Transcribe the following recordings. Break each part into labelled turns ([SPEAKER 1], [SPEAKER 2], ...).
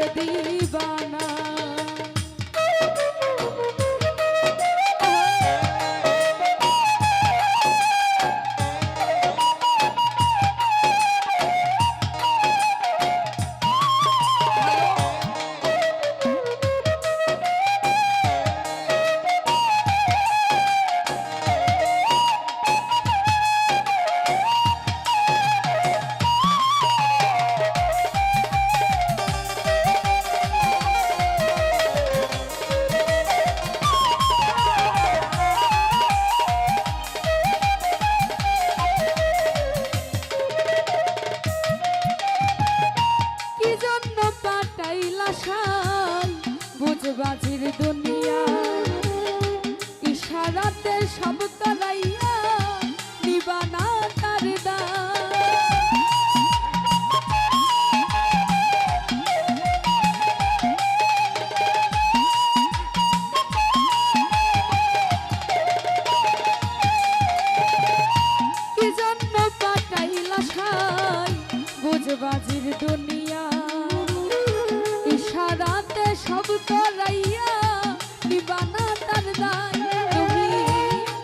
[SPEAKER 1] থাকতে দিবানা। বুঝবাজির দুনিয়া ইশারাতে সব করাইয়া নিবানা তার কি জন্য পাঠাইলা সাই বুঝবাজির দুনিয়া ইশারাতে সব করাইয়া নিবানা তার দায়। তুমি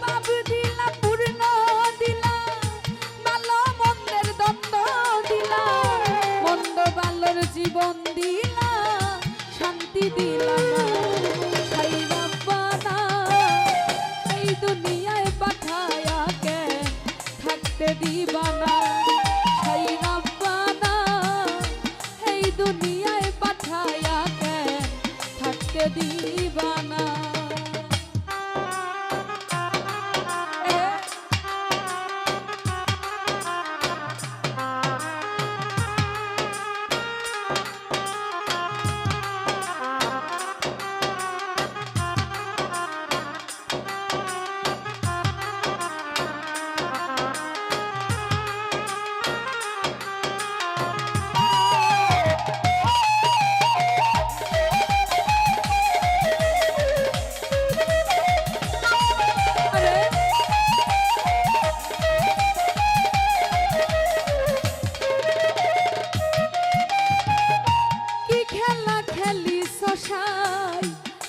[SPEAKER 1] পাপ দিলা পূর্ণ দিলা ভালো মন্দের দ্বন্দ্ব দিলা মন্দ ভালোর জীবন দিলা শান্তি দিলা না। সাই রাব্বানা এই দুনিয়ায় পাঠায়া কেন থাকতে দিবানা। সাই রাব্বানা এই দুনিয়ায় পাঠায়া কেন থাকতে দিবানা।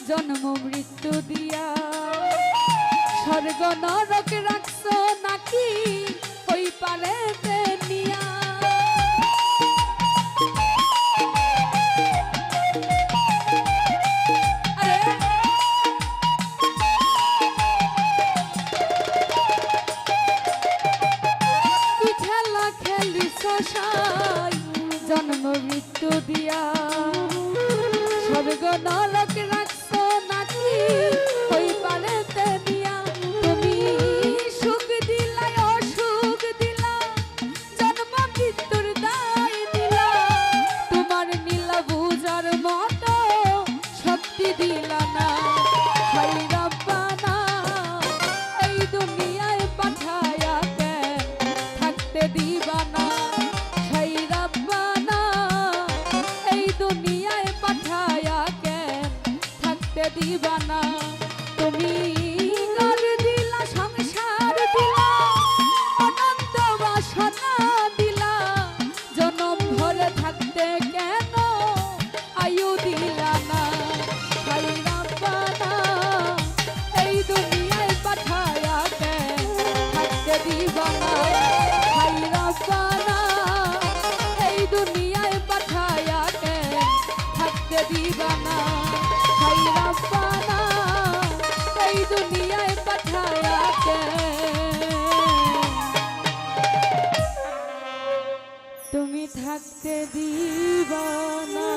[SPEAKER 1] জন্ম মৃত্যু দিয়া স্বর্গ নরক রাখছ নাকি ওই পারে নিয়া। কি খেলা খেলিস সাই জন্ম মৃত্যু দিয়া স্বর্গ নরক রাখছ নাকি ওই পারেতে নিয়া। তুমি সুখ দিলা অসুখ দিলা জন্ম মৃত্যুর দায় দিলা তোমার নীলা বুঝার মতো শক্তি দিলা না। সাই রাব্বানা এই দুনিয়ায় পাঠায়া কেন থাকতে দিবানা। সাই রাব্বানা এই দুনিয়ায় পাঠায়া কেন থাকতে দিবানা। তুমি ঘর দিলা সংসার দিলা অনন্ত বাসনা দিলা জনম ভরে থাকতে কেন আয়ু দিলা না। সাই রাব্বানা এই দুনিয়ায় পাঠায়া কেন থাকতে দিবানা। সাই রাব্বানা এই দুনিয়ায় পাঠায়া কেন থাকতে দিবানা। সাই রাব্বানা এই দুনিয়ায় পাঠায়া কেন তুমি থাকতে দিবানা।